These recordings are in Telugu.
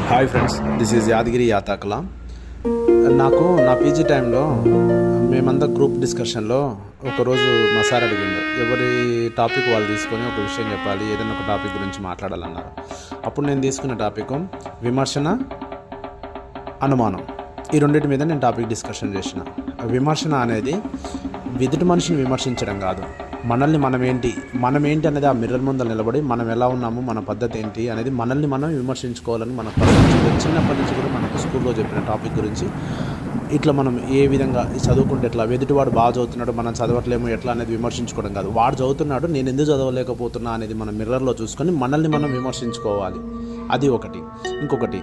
Hi friends, this is Yadagiri Yatakala. నాకు నా పీజీ టైంలో మేమంతా గ్రూప్ డిస్కషన్లో ఒకరోజు మా సార్ అడిగిండు, ఎవరి టాపిక్ వాళ్ళు తీసుకొని ఒక విషయం చెప్పాలి, ఏదైనా ఒక టాపిక్ గురించి మాట్లాడాలన్నారు. అప్పుడు నేను తీసుకున్న టాపిక్ విమర్శన, అనుమానం. ఈ రెండింటి మీద నేను టాపిక్ డిస్కషన్ చేసిన. విమర్శన అనేది ఎదుటి మనిషిని విమర్శించడం కాదు, మనల్ని మనమేంటి అనేది ఆ మిర్రర్ ముందర నిలబడి మనం ఎలా ఉన్నాము, మన పద్ధతి ఏంటి అనేది మనల్ని మనం విమర్శించుకోవాలని మన చిన్నప్పటి నుంచి కూడా మనకు స్కూల్లో చెప్పిన టాపిక్ గురించి. ఇట్లా మనం ఏ విధంగా చదువుకుంటే ఎట్లా, ఎదుటివాడు బాగా చదువుతున్నాడు మనం చదవట్లేము ఎట్లా అనేది విమర్శించుకోవడం కాదు, వాడు చదువుతున్నాడు నేను ఎందుకు చదవలేకపోతున్నా అనేది మనం మిర్రర్లో చూసుకొని మనల్ని మనం విమర్శించుకోవాలి. అది ఒకటి. ఇంకొకటి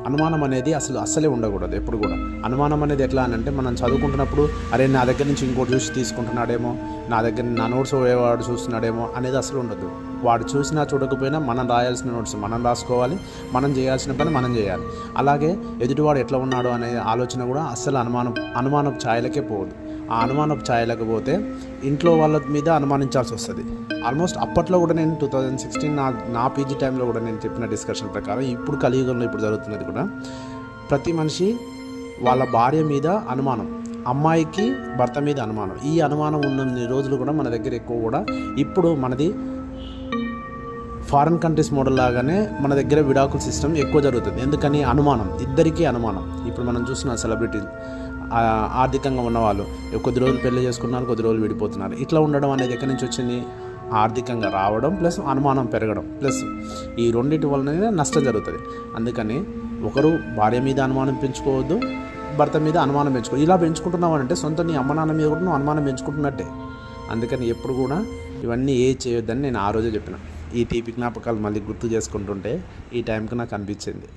అనుమానం అనేది అస్సలే ఉండకూడదు ఎప్పుడు కూడా. అనుమానం అనేది ఎట్లా అని అంటే, మనం చదువుకుంటున్నప్పుడు అరే నా దగ్గర నుంచి ఇంకోటి చూసి తీసుకుంటున్నాడేమో, నా నోట్స్ వాడు చూస్తున్నాడేమో అనేది అసలు ఉండదు. వాడు చూసినా చూడకపోయినా మనం రాయాల్సిన నోట్స్ మనం రాసుకోవాలి, మనం చేయాల్సిన పని మనం చేయాలి. అలాగే ఎదుటివాడు ఎట్లా ఉన్నాడు అనే ఆలోచన కూడా అస్సలు అనుమానపు ఛాయలకే పోదు. ఆ అనుమానపు ఛాయలకు పోతే ఇంట్లో వాళ్ళ మీద అనుమానించాల్సి వస్తుంది. ఆల్మోస్ట్ అప్పట్లో కూడా నేను 2016 నా పీజీ టైంలో కూడా నేను చెప్పిన డిస్కషన్ ప్రకారం, ఇప్పుడు కలియుగంలో ఇప్పుడు జరుగుతున్నది కూడా, ప్రతి మనిషి వాళ్ళ భార్య మీద అనుమానం, అమ్మాయికి భర్త మీద అనుమానం. ఈ అనుమానం ఉన్న రోజులు కూడా మన దగ్గర ఎక్కువ కూడా ఇప్పుడు మనది ఫారిన్ కంట్రీస్ మోడల్ లాగానే మన దగ్గర విడాకుల సిస్టమ్ ఎక్కువ జరుగుతుంది. ఎందుకని? అనుమానం, ఇద్దరికీ అనుమానం. ఇప్పుడు మనం చూస్తున్న సెలబ్రిటీలు, ఆర్థికంగా ఉన్నవాళ్ళు కొద్ది రోజులు పెళ్లి చేసుకున్నారు, కొద్ది రోజులు విడిపోతున్నారు. ఇట్లా ఉండడం అనేది ఎక్కడి నుంచి వచ్చింది? ఆర్థికంగా రావడం ప్లస్ అనుమానం పెరగడం ప్లస్ ఈ రెండింటి వలన నష్టం జరుగుతుంది. అందుకని ఒకరు భార్య మీద అనుమానం పెంచుకోవద్దు, భర్త మీద అనుమానం పెంచుకో. ఇలా పెంచుకుంటున్నామంటే సొంత నీ అమ్మ నాన్న మీద కూడా నువ్వు అనుమానం పెంచుకుంటున్నట్టే. అందుకని ఎప్పుడు కూడా ఇవన్నీ చేయొద్దని నేను ఆ రోజే చెప్పిన. ఈ తీపి జ్ఞాపకాలు మళ్ళీ గుర్తు చేసుకుంటుంటే ఈ టైంకి నాకు అనిపించింది.